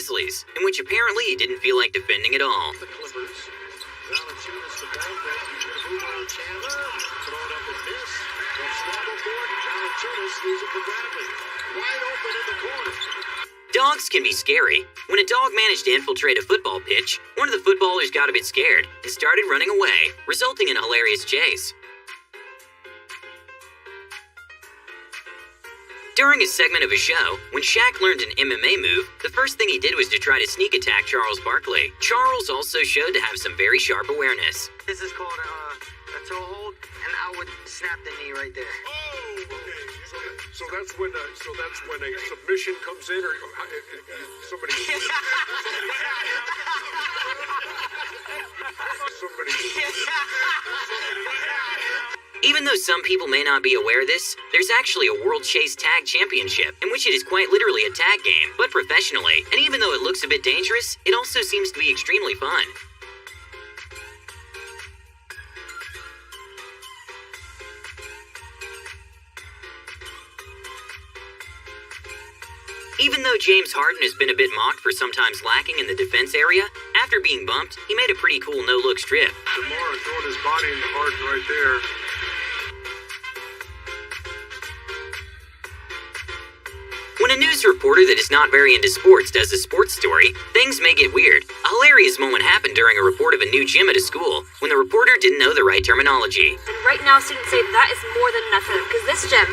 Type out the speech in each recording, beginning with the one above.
Grizzlies, in which apparently he didn't feel like defending at all. The Clippers. Valanciunas, the ball back. He's going to move on Chandler. Throw it up and miss. From Scramble Gordon. Valanciunas leaves it for Bradley. Wide open in the corner. Dogs can be scary. When a dog managed to infiltrate a football pitch, one of the footballers got a bit scared and started running away, resulting in a hilarious chase. During a segment of a show, when Shaq learned an MMA move, the first thing he did was to try to sneak attack Charles Barkley. Charles also showed to have some very sharp awareness. This is called a toe hold, and I would snap the knee right there. Oh, okay. So that's when a submission comes in, or somebody. Even though some people may not be aware of this, there's actually a World Chase Tag Championship, in which it is quite literally a tag game, but professionally, and even though it looks a bit dangerous, it also seems to be extremely fun. Even though James Harden has been a bit mocked for sometimes lacking in the defense area, after being bumped, he made a pretty cool no-look strip. DeMar throwing his body into Harden right there. When a news reporter that is not very into sports does a sports story, things may get weird. A hilarious moment happened during a report of a new gym at a school, when the reporter didn't know the right terminology. And right now, students say that is more than enough, because this gym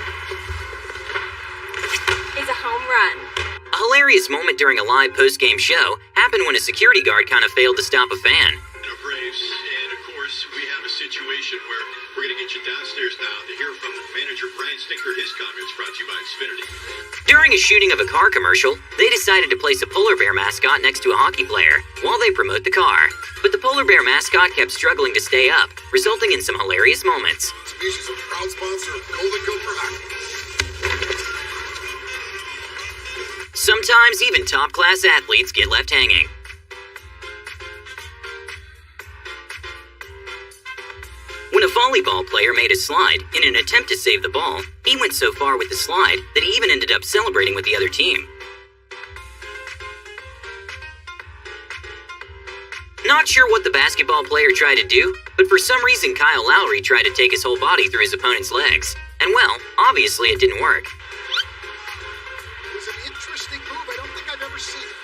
is a home run. A hilarious moment during a live post-game show happened when a security guard kind of failed to stop a fan. Braves, and of course, we have a situation where we're going to get you downstairs now to hear from manager Brian Stinker. His comments brought to you by Xfinity. During a shooting of a car commercial, they decided to place a polar bear mascot next to a hockey player while they promote the car. But the polar bear mascot kept struggling to stay up, resulting in some hilarious moments. Species of proud sponsor of Golden Gopher Hockey. Sometimes even top-class athletes get left hanging. When a volleyball player made a slide in an attempt to save the ball, he went so far with the slide that he even ended up celebrating with the other team. Not sure what the basketball player tried to do, but for some reason Kyle Lowry tried to take his whole body through his opponent's legs. And well, obviously it didn't work. It was an interesting move. I don't think I've ever seen it.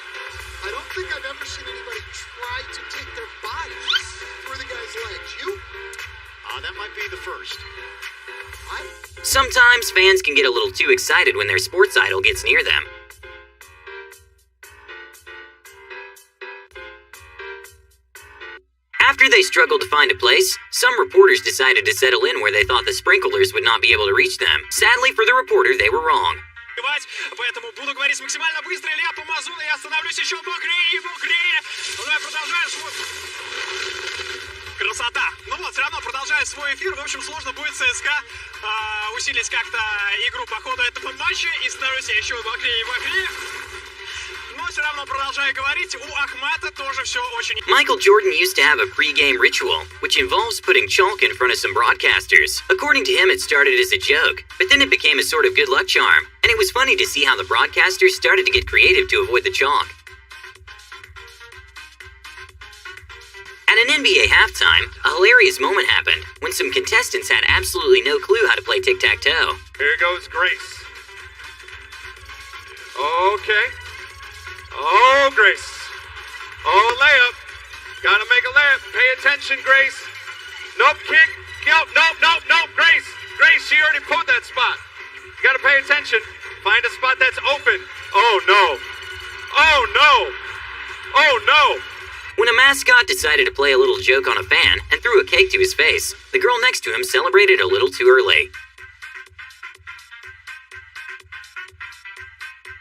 I don't think I've ever seen anybody try to take their bodies through the guy's legs. You? That might be the first. Sometimes fans can get a little too excited when their sports idol gets near them. After they struggled to find a place, some reporters decided to settle in where they thought the sprinklers would not be able to reach them. Sadly for the reporter, they were wrong. Поэтому буду говорить максимально быстро, Илья помазун, и я становлюсь еще мокрее и мокрее. Давай продолжаем свой... Красота. Ну вот, все равно продолжает свой эфир. В общем, сложно будет ЦСКА усилить как-то игру по ходу этого матча. И становлюсь еще мокрее и мокрее. Но все равно продолжаю говорить, у Ахмата тоже все очень... Michael Jordan used to have a pre-game ritual, which involves putting chalk in front of some broadcasters. According to him, it started as a joke, but then it became a sort of good luck charm. And it was funny to see how the broadcasters started to get creative to avoid the chalk. At an NBA halftime, a hilarious moment happened when some contestants had absolutely no clue how to play tic-tac-toe. Here goes Grace. Okay. Oh, Grace. Oh, layup. Gotta make a layup. Pay attention, Grace. Nope, kick. Nope, Grace. Grace, she already pulled that spot. You gotta pay attention. Find a spot that's open. Oh, no. Oh, no. Oh, no. When a mascot decided to play a little joke on a fan and threw a cake to his face, the girl next to him celebrated a little too early.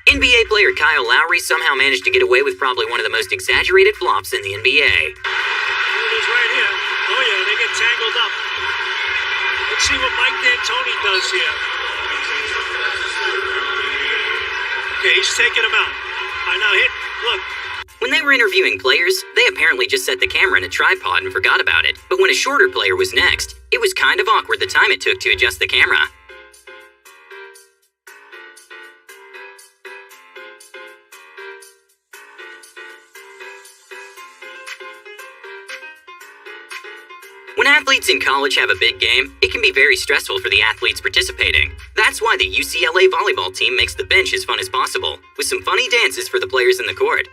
NBA player Kyle Lowry somehow managed to get away with probably one of the most exaggerated flops in the NBA. There it is right here. Oh yeah, they get tangled up. Let's see what Mike D'Antoni does here. Okay, he's taking him out. All right, now hit, look. When they were interviewing players, they apparently just set the camera in a tripod and forgot about it. But when a shorter player was next, it was kind of awkward the time it took to adjust the camera. When athletes in college have a big game, it can be very stressful for the athletes participating. That's why the UCLA volleyball team makes the bench as fun as possible, with some funny dances for the players in the court.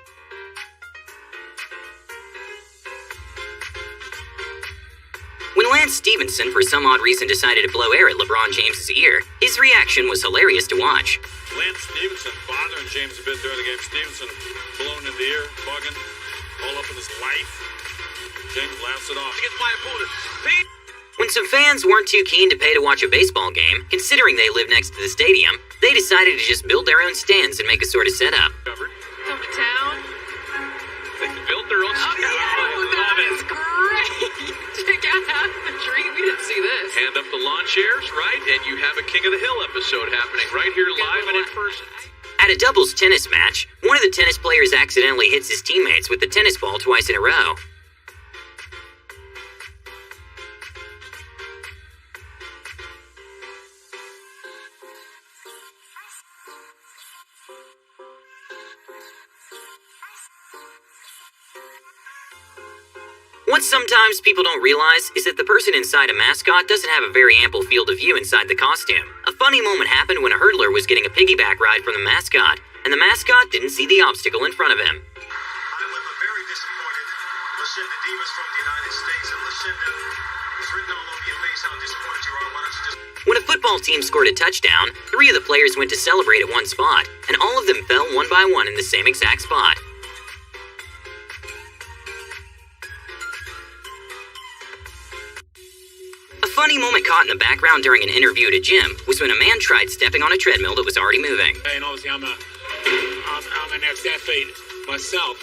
When Lance Stevenson, for some odd reason, decided to blow air at LeBron James's ear, his reaction was hilarious to watch. Lance Stevenson bothering James a bit during the game. Stevenson blowing in the ear, bugging, all up in his life. James laughs it off. Against my opponent. When some fans weren't too keen to pay to watch a baseball game, considering they live next to the stadium, they decided to just build their own stands and make a sort of setup. Covered. Town. They built their own Oh, that is great. Check out half the tree. We didn't see this. Hand up the lawn chairs, right? And you have a King of the Hill episode happening right here live and in person. At a doubles tennis match, one of the tennis players accidentally hits his teammates with the tennis ball twice in a row. What sometimes people don't realize is that the person inside a mascot doesn't have a very ample field of view inside the costume. A funny moment happened when a hurdler was getting a piggyback ride from the mascot, and the mascot didn't see the obstacle in front of him. I'm with a very disappointed Lucinda Divas from the United States. And Lucinda, it's written all over your face how disappointed you are. Why don't you just... When a football team scored a touchdown, 3 of the players went to celebrate at one spot, and all of them fell one by one in the same exact spot. A funny moment caught in the background during an interview at a gym was when a man tried stepping on a treadmill that was already moving. And obviously, I'm an ex-athlete myself,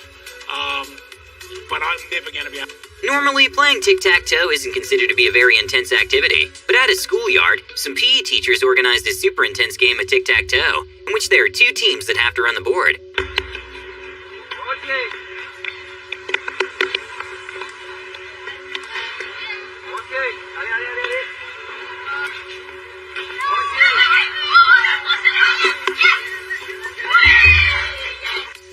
but I'm never going to be. Normally, playing tic-tac-toe isn't considered to be a very intense activity, but at a schoolyard, some PE teachers organized a super intense game of tic-tac-toe, in which there are 2 teams that have to run the board.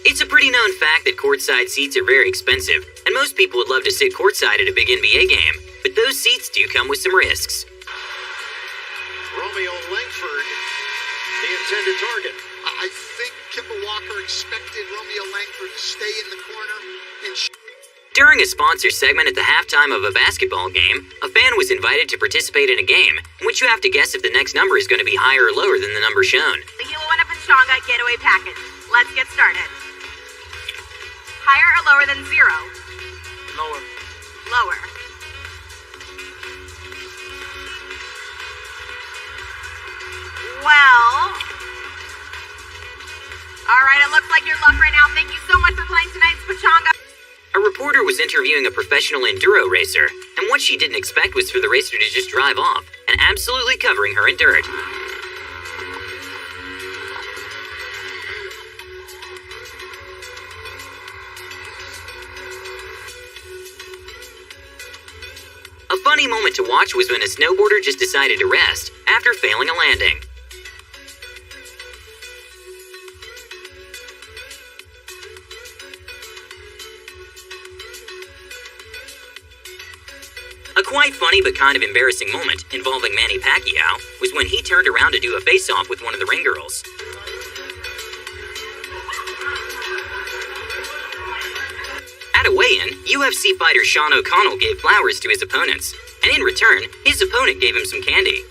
It's a pretty known fact that courtside seats are very expensive, and most people would love to sit courtside at a big NBA game, but those seats do come with some risks. Romeo Langford, the intended target. I think Kimball Walker expected Romeo Langford to stay in the corner and During a sponsor segment at the halftime of a basketball game, a fan was invited to participate in a game in which you have to guess if the next number is going to be higher or lower than the number shown. The You Will Win a Pachanga getaway package. Let's get started. Higher or lower than 0? Lower. Lower. Well... Alright, it looks like your luck right now. Thank you so much for playing tonight's Pachanga. A reporter was interviewing a professional enduro racer, and what she didn't expect was for the racer to just drive off, and absolutely covering her in dirt. A funny moment to watch was when a snowboarder just decided to rest after failing a landing. A quite funny but kind of embarrassing moment involving Manny Pacquiao was when he turned around to do a face-off with one of the ring girls. At a weigh-in, UFC fighter Sean O'Connell gave flowers to his opponents, and in return, his opponent gave him some candy.